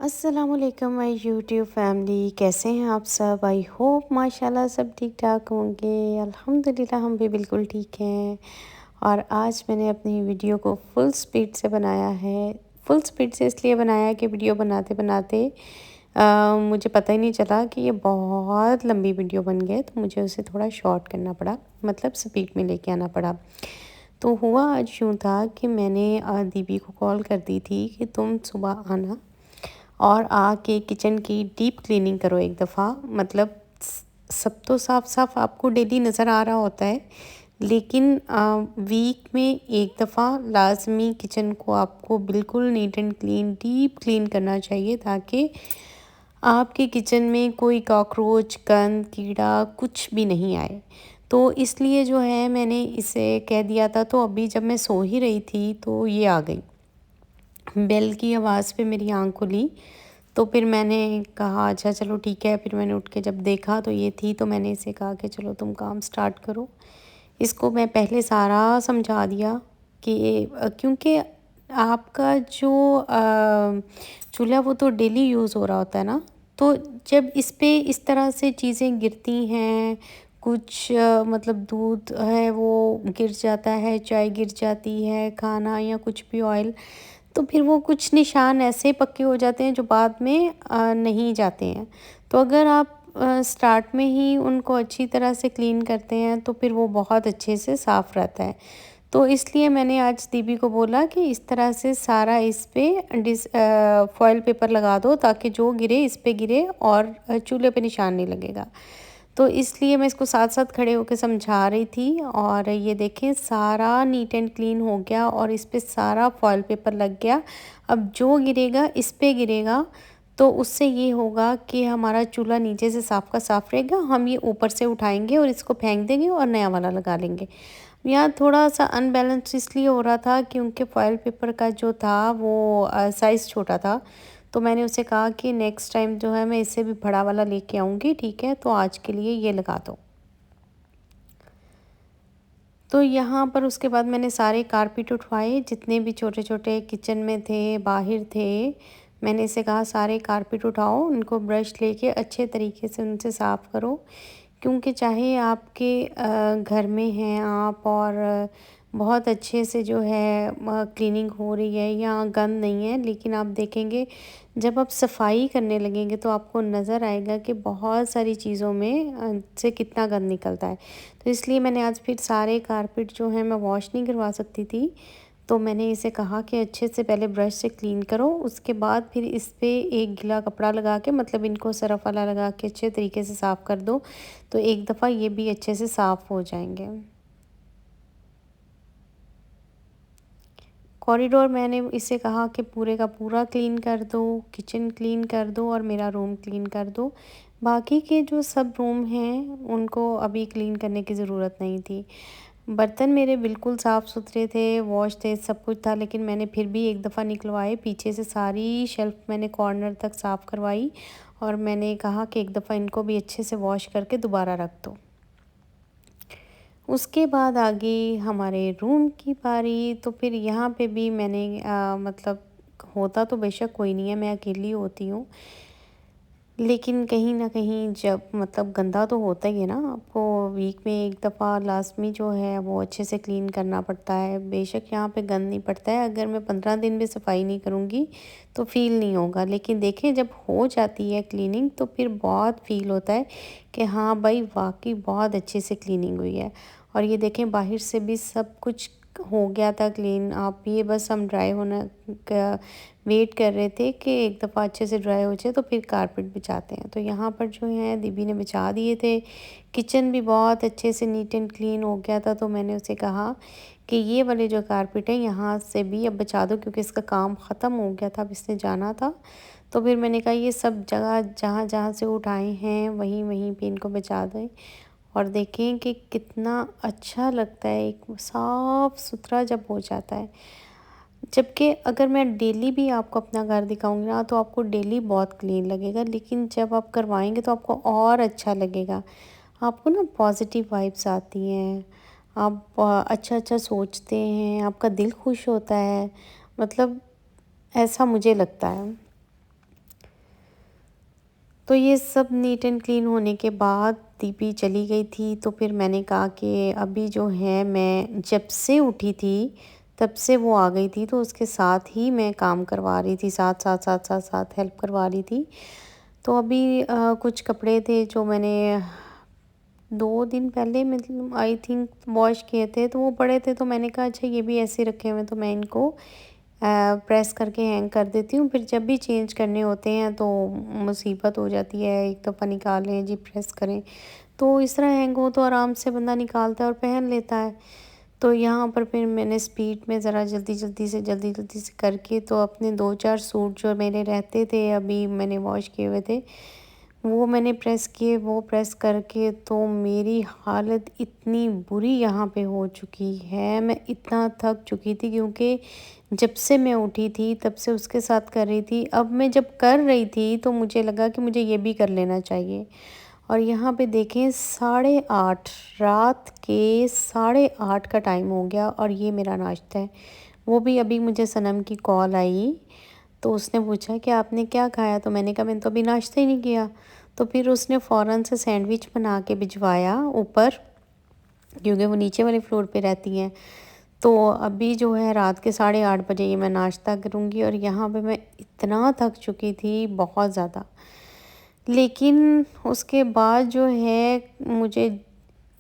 अस्सलामुअलैकुम my YouTube family, कैसे हैं आप सब। आई होप माशाल्लाह सब ठीक ठाक होंगे। अल्हम्दुलिल्लाह हम भी बिल्कुल ठीक हैं। और आज मैंने अपनी वीडियो को फुल स्पीड से बनाया है। फुल स्पीड से इसलिए बनाया कि वीडियो बनाते बनाते मुझे पता ही नहीं चला कि ये बहुत लंबी वीडियो बन गई, तो मुझे उसे थोड़ा शॉर्ट करना पड़ा, मतलब स्पीड में लेके आना पड़ा। तो हुआ आज यूँ था कि मैंने दीदी को कॉल कर दी थी कि तुम सुबह आना और आके किचन की डीप क्लीनिंग करो एक दफ़ा। मतलब सब तो साफ साफ आपको डेली नज़र आ रहा होता है, लेकिन वीक में एक दफ़ा लाजमी किचन को आपको बिल्कुल neat and clean deep clean करना चाहिए, ताकि आपके किचन में कोई कॉकरोच गंद कीड़ा कुछ भी नहीं आए। तो इसलिए जो है मैंने इसे कह दिया था। तो अभी जब मैं सो ही रही थी तो ये आ गई, बेल की आवाज़ पे मेरी आँख खुली। तो फिर मैंने कहा अच्छा चलो ठीक है। फिर मैंने उठ के जब देखा तो ये थी, तो मैंने इसे कहा कि चलो तुम काम स्टार्ट करो। इसको मैं पहले सारा समझा दिया कि क्योंकि आपका जो चूल्हा वो तो डेली यूज़ हो रहा होता है ना। तो जब इस पे इस तरह से चीज़ें गिरती हैं, कुछ मतलब दूध है वो गिर जाता है, चाय गिर जाती है, खाना या कुछ भी ऑयल, तो फिर वो कुछ निशान ऐसे पक्के हो जाते हैं जो बाद में नहीं जाते हैं। तो अगर आप स्टार्ट में ही उनको अच्छी तरह से क्लीन करते हैं तो फिर वो बहुत अच्छे से साफ़ रहता है। तो इसलिए मैंने आज दीदी को बोला कि इस तरह से सारा इस पे फॉइल पेपर लगा दो, ताकि जो गिरे इस पे गिरे और चूल्हे पे निशान नहीं लगेगा। तो इसलिए मैं इसको साथ-साथ खड़े होके समझा रही थी। और ये देखें सारा नीट एंड क्लीन हो गया और इस पे सारा फॉइल पेपर लग गया। अब जो गिरेगा इस पे गिरेगा, तो उससे ये होगा कि हमारा चूल्हा नीचे से साफ़ का साफ़ रहेगा। हम ये ऊपर से उठाएँगे और इसको फेंक देंगे और नया वाला लगा लेंगे। यहाँ थोड़ा-सा अनबैलेंस इसलिए हो रहा था क्योंकि फॉइल पेपर का जो था वो साइज़ छोटा था। तो मैंने उसे कहा कि नेक्स्ट टाइम जो है मैं इससे भी बड़ा वाला लेके आऊँगी, ठीक है? तो आज के लिए ये लगा दो। तो यहाँ पर उसके बाद मैंने सारे कारपेट उठवाए, जितने भी छोटे-छोटे किचन में थे, बाहर थे। मैंने इसे कहा सारे कारपेट उठाओ, उनको ब्रश लेके अच्छे तरीके से उनसे साफ़ करो। क्योंकि चाहे आपके घर में हैं आप और बहुत अच्छे से जो है क्लीनिंग हो रही है या गंद नहीं है, लेकिन आप देखेंगे जब आप सफाई करने लगेंगे तो आपको नज़र आएगा कि बहुत सारी चीज़ों में से कितना गंद निकलता है। तो इसलिए मैंने आज फिर सारे कारपेट जो हैं मैं वॉश नहीं करवा सकती थी, तो मैंने इसे कहा कि अच्छे से पहले ब्रश से क्लीन करो, उसके बाद फिर इस पे एक गीला कपड़ा लगा के, मतलब इनको सरफ़ वाला लगा के अच्छे तरीके से साफ़ कर दो। तो एक दफ़ा ये भी अच्छे से साफ़ हो जाएंगे। कॉरिडोर मैंने इसे कहा कि पूरे का पूरा क्लीन कर दो, किचन क्लीन कर दो और मेरा रूम क्लीन कर दो। बाकी के जो सब रूम हैं उनको अभी क्लीन करने की ज़रूरत नहीं थी। बर्तन मेरे बिल्कुल साफ़ सुथरे थे, वॉश थे, सब कुछ था, लेकिन मैंने फिर भी एक दफ़ा निकलवाए। पीछे से सारी शेल्फ़ मैंने कॉर्नर तक साफ़ करवाई और मैंने कहा कि एक दफ़ा इनको भी अच्छे से वॉश करके दोबारा रख दो। उसके बाद आ गई हमारे रूम की बारी। तो फिर यहाँ पे भी मैंने मतलब होता तो बेशक कोई नहीं है, मैं अकेली होती हूँ, लेकिन कहीं न कहीं जब मतलब गंदा तो होता ही है ना, आपको वीक में एक दफ़ा लाज़मी जो है वो अच्छे से क्लीन करना पड़ता है। बेशक यहाँ पे गंद नहीं पड़ता है, अगर मैं 15 दिन भी सफाई नहीं करूँगी तो फ़ील नहीं होगा, लेकिन देखिए जब हो जाती है क्लीनिंग तो फिर बहुत फ़ील होता है कि हाँ भाई वाक़ई बहुत अच्छे से क्लीनिंग हुई है। और ये देखें बाहर से भी सब कुछ हो गया था क्लीन। आप ये बस हम ड्राई होना का वेट कर रहे थे कि एक दफ़ा अच्छे से ड्राई हो जाए तो फिर कारपेट बिछाते हैं। तो यहाँ पर जो है दीदी ने बिछा दिए थे। किचन भी बहुत अच्छे से नीट एंड क्लीन हो गया था। तो मैंने उसे कहा कि ये वाले जो कारपेट है यहाँ से भी अब बिछा दो, क्योंकि इसका काम ख़त्म हो गया था, अब इसने जाना था। तो फिर मैंने कहा ये सब जगह जहाँ जहाँ से उठाए हैं वहीं वहीं पे इनको बिछा दें। और देखें कि कितना अच्छा लगता है एक साफ़ सुथरा जब हो जाता है। जबकि अगर मैं डेली भी आपको अपना घर दिखाऊंगी ना तो आपको डेली बहुत क्लीन लगेगा, लेकिन जब आप करवाएंगे तो आपको और अच्छा लगेगा। आपको ना पॉजिटिव वाइब्स आती हैं, आप अच्छा अच्छा सोचते हैं, आपका दिल खुश होता है, मतलब ऐसा मुझे लगता है। तो ये सब नीट एंड क्लीन होने के बाद दीपी चली गई थी, तो फिर मैंने कहा कि अभी जो है मैं जब से उठी थी तब से वो आ गई थी, तो उसके साथ ही मैं काम करवा रही थी, साथ साथ साथ साथ साथ हेल्प करवा रही थी। तो अभी कुछ कपड़े थे जो मैंने 2 दिन पहले मतलब आई थिंक वॉश किए थे, तो वो पड़े थे, तो मैंने कहा अच्छा ये भी ऐसे रखे हुए हैं, तो मैं इनको प्रेस करके हैंग कर देती हूँ। फिर जब भी चेंज करने होते हैं तो मुसीबत हो जाती है, एक दफ़ा निकालें जी प्रेस करें, तो इस तरह हैंग हो तो आराम से बंदा निकालता है और पहन लेता है। तो यहाँ पर फिर मैंने स्पीड में ज़रा जल्दी जल्दी से करके तो अपने 2-4 सूट जो मेरे रहते थे अभी मैंने वॉश किए हुए थे, वो मैंने प्रेस किए। वो प्रेस करके तो मेरी हालत इतनी बुरी यहाँ पे हो चुकी है, मैं इतना थक चुकी थी क्योंकि जब से मैं उठी थी तब से उसके साथ कर रही थी। अब मैं जब कर रही थी तो मुझे लगा कि मुझे ये भी कर लेना चाहिए। और यहाँ पे देखें 8:30 रात के 8:30 का टाइम हो गया और ये मेरा नाश्ता है। वो भी अभी मुझे सनम की कॉल आई, तो उसने पूछा कि आपने क्या खाया? तो मैंने कहा मैंने तो अभी नाश्ता ही नहीं किया। तो फिर उसने फ़ौरन से सैंडविच बना के भिजवाया ऊपर, क्योंकि वो नीचे वाले फ्लोर पे रहती हैं। तो अभी जो है रात के 8:30 बजे ये मैं नाश्ता करूँगी और यहाँ पे मैं इतना थक चुकी थी बहुत ज़्यादा। लेकिन उसके बाद जो है मुझे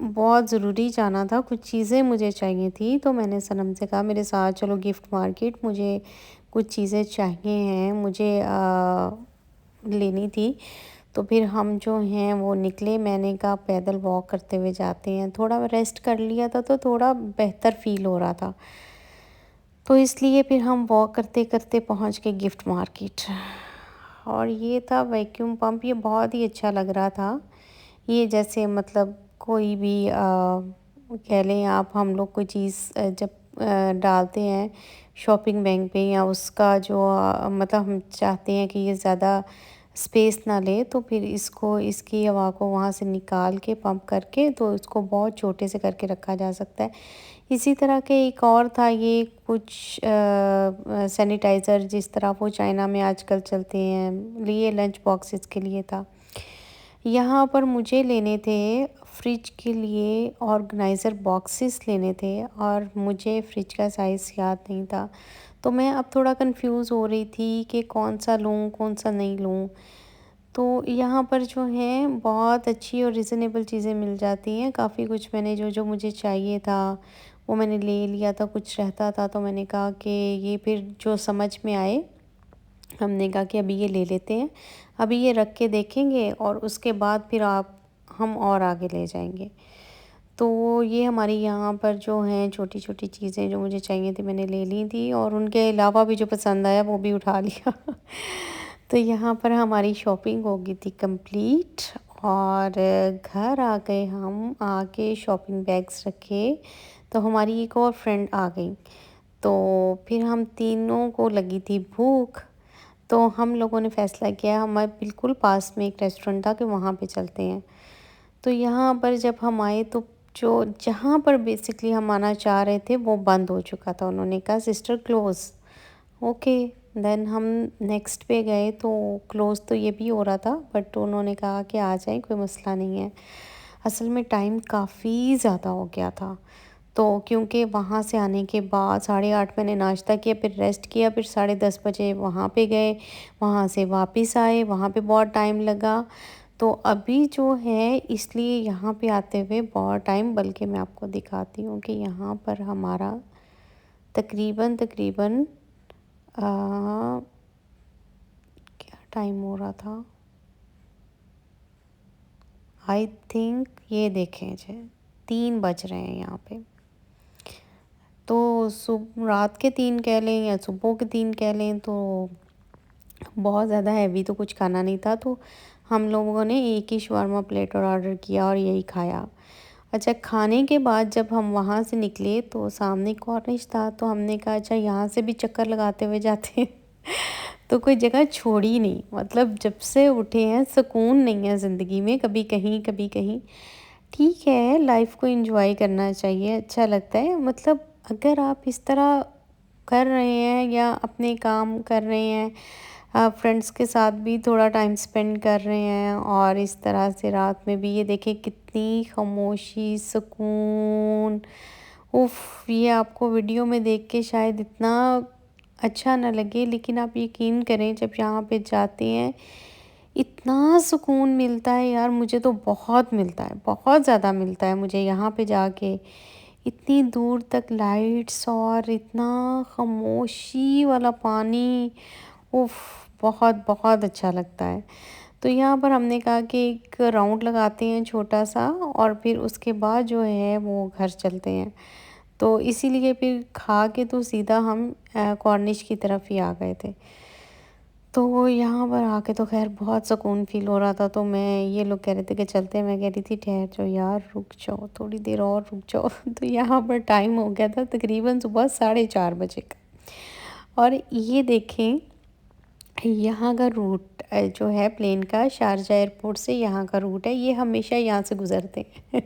बहुत ज़रूरी जाना था, कुछ चीज़ें मुझे चाहिए थी, तो मैंने सनम से कहा मेरे साथ चलो गिफ्ट मार्केट, मुझे कुछ चीज़ें चाहिए हैं, मुझे लेनी थी। तो फिर हम जो हैं वो निकले, मैंने कहा पैदल वॉक करते हुए जाते हैं, थोड़ा रेस्ट कर लिया था तो थोड़ा बेहतर फ़ील हो रहा था। तो इसलिए फिर हम वॉक करते करते पहुंच गए गिफ्ट मार्केट। और ये था वैक्यूम पंप, ये बहुत ही अच्छा लग रहा था। ये जैसे मतलब कोई भी कह लें आप, हम लोग कोई चीज़ जब डालते हैं शॉपिंग बैग पे या उसका जो मतलब हम चाहते हैं कि ये ज़्यादा स्पेस ना ले, तो फिर इसको इसकी हवा को वहाँ से निकाल के पंप करके तो इसको बहुत छोटे से करके रखा जा सकता है। इसी तरह के एक और था, ये कुछ सैनिटाइज़र जिस तरह वो चाइना में आजकल चलते हैं, लिए लंच बॉक्सेस के लिए था। यहाँ पर मुझे लेने थे फ्रिज के लिए ऑर्गेनाइज़र बॉक्सेस लेने थे और मुझे फ्रिज का साइज़ याद नहीं था। तो मैं अब थोड़ा कंफ्यूज हो रही थी कि कौन सा लूँ कौन सा नहीं लूँ। तो यहाँ पर जो है बहुत अच्छी और रिज़नेबल चीज़ें मिल जाती हैं। काफ़ी कुछ मैंने जो जो मुझे चाहिए था वो मैंने ले लिया था, कुछ रहता था तो मैंने कहा कि ये फिर जो समझ में आए हमने कहा कि अभी ये ले लेते हैं, अभी ये रख के देखेंगे और उसके बाद फिर आप हम और आगे ले जाएंगे। तो ये हमारी यहाँ पर जो हैं छोटी छोटी चीज़ें जो मुझे चाहिए थी मैंने ले ली थी और उनके अलावा भी जो पसंद आया वो भी उठा लिया। तो यहाँ पर हमारी शॉपिंग हो गई थी कंप्लीट और घर आ गए हम, आके शॉपिंग बैग्स रखे, तो हमारी एक और फ्रेंड आ गई। तो फिर हम तीनों को लगी थी भूख, तो हम लोगों ने फ़ैसला किया हमारे बिल्कुल पास में एक रेस्टोरेंट था कि वहाँ पे चलते हैं। तो यहाँ पर जब हम आए तो जो जहाँ पर बेसिकली हम आना चाह रहे थे वो बंद हो चुका था। उन्होंने कहा सिस्टर क्लोज़। ओके, देन हम नेक्स्ट पे गए तो क्लोज़ तो ये भी हो रहा था, बट उन्होंने कहा कि आ जाएँ कोई मसला नहीं है। असल में टाइम काफ़ी ज़्यादा हो गया था, तो क्योंकि वहाँ से आने के बाद 8:30 मैंने नाश्ता किया, फिर रेस्ट किया, फिर 10:30 बजे वहाँ पे गए, वहाँ से वापस आए, वहाँ पे बहुत टाइम लगा। तो अभी जो है इसलिए यहाँ पे आते हुए बहुत टाइम, बल्कि मैं आपको दिखाती हूँ कि यहाँ पर हमारा तकरीबन तकरीबन क्या टाइम हो रहा था, आई थिंक ये देखें जी 3 बज रहे हैं यहाँ पे। तो रात के 3 कह लें या सुबह के 3 कह लें, तो बहुत ज़्यादा हैवी तो कुछ खाना नहीं था, तो हम लोगों ने एक ही शवारमा प्लेट और ऑर्डर किया और यही खाया। अच्छा, खाने के बाद जब हम वहाँ से निकले तो सामने कॉर्निश था, तो हमने कहा अच्छा यहाँ से भी चक्कर लगाते हुए जाते हैं। तो कोई जगह छोड़ी नहीं, मतलब जब से उठे हैं सुकून नहीं है ज़िंदगी में, कभी कहीं कभी कहीं। ठीक है, लाइफ को एंजॉय करना चाहिए, अच्छा लगता है। मतलब अगर आप इस तरह कर रहे हैं या अपने काम कर रहे हैं, फ्रेंड्स के साथ भी थोड़ा टाइम स्पेंड कर रहे हैं। और इस तरह से रात में भी ये देखिए कितनी खामोशी, सुकून। उफ़! ये आपको वीडियो में देख के शायद इतना अच्छा ना लगे, लेकिन आप यकीन करें जब यहाँ पे जाते हैं इतना सुकून मिलता है यार। मुझे तो बहुत मिलता है, बहुत ज़्यादा मिलता है मुझे यहाँ पे जाके। इतनी दूर तक लाइट्स और इतना खामोशी वाला पानी, उफ़! बहुत बहुत अच्छा लगता है। तो यहाँ पर हमने कहा कि एक राउंड लगाते हैं छोटा-सा और फिर उसके बाद जो है वो घर चलते हैं। तो इसीलिए फिर खा के तो सीधा हम कॉर्निश की तरफ ही आ गए थे। तो यहाँ पर आके तो ख़ैर बहुत सुकून फ़ील हो रहा था। तो मैं, ये लोग कह रहे थे कि चलते हैं, मैं कह रही थी ठहर जाओ यार, रुक जाओ, थोड़ी देर और रुक जाओ। तो यहाँ पर टाइम हो गया था तकरीबन सुबह 4:30 का। और ये देखें यहाँ का रूट जो है प्लेन का, शारजा एयरपोर्ट से यहाँ का रूट है, ये हमेशा यहाँ से गुज़रते हैं।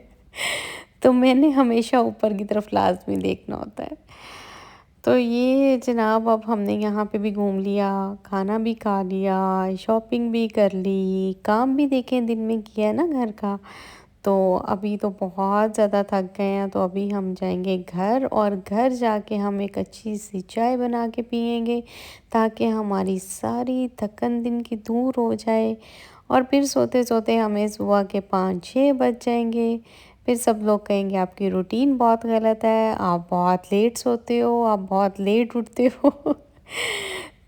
तो मैंने हमेशा ऊपर की तरफ लाज़मी देखना होता है। तो ये जनाब अब हमने यहाँ पे भी घूम लिया, खाना भी खा लिया, शॉपिंग भी कर ली, काम भी देखें दिन में किया है ना घर का। तो अभी तो बहुत ज़्यादा थक गए हैं, तो अभी हम जाएंगे घर और घर जाके हम एक अच्छी सी चाय बना के पियेंगे ताकि हमारी सारी थकन दिन की दूर हो जाए। और फिर सोते सोते हमें सुबह के 5-6 बज जाएंगे। फिर सब लोग कहेंगे आपकी रूटीन बहुत गलत है, आप बहुत लेट सोते हो, आप बहुत लेट उठते हो।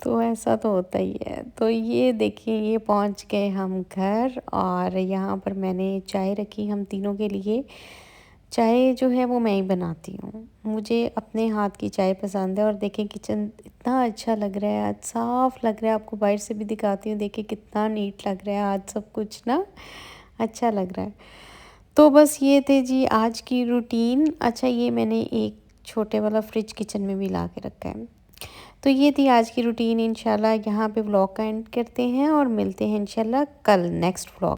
तो ऐसा तो होता ही है। तो ये देखिए ये पहुंच गए हम घर और यहाँ पर मैंने चाय रखी हम तीनों के लिए। चाय जो है वो मैं ही बनाती हूँ, मुझे अपने हाथ की चाय पसंद है। और देखें किचन इतना अच्छा लग रहा है आज, साफ़ लग रहा है। आपको बाहर से भी दिखाती हूँ, देखिए कितना नीट लग रहा है आज, सब कुछ ना अच्छा लग रहा है। तो बस ये थे जी आज की रूटीन। अच्छा, ये मैंने एक छोटे वाला फ्रिज किचन में भी ला के रखा है। तो ये थी आज की रूटीन। इंशाल्लाह यहाँ पे व्लॉग का एंड करते हैं और मिलते हैं इंशाल्लाह कल नेक्स्ट व्लॉग।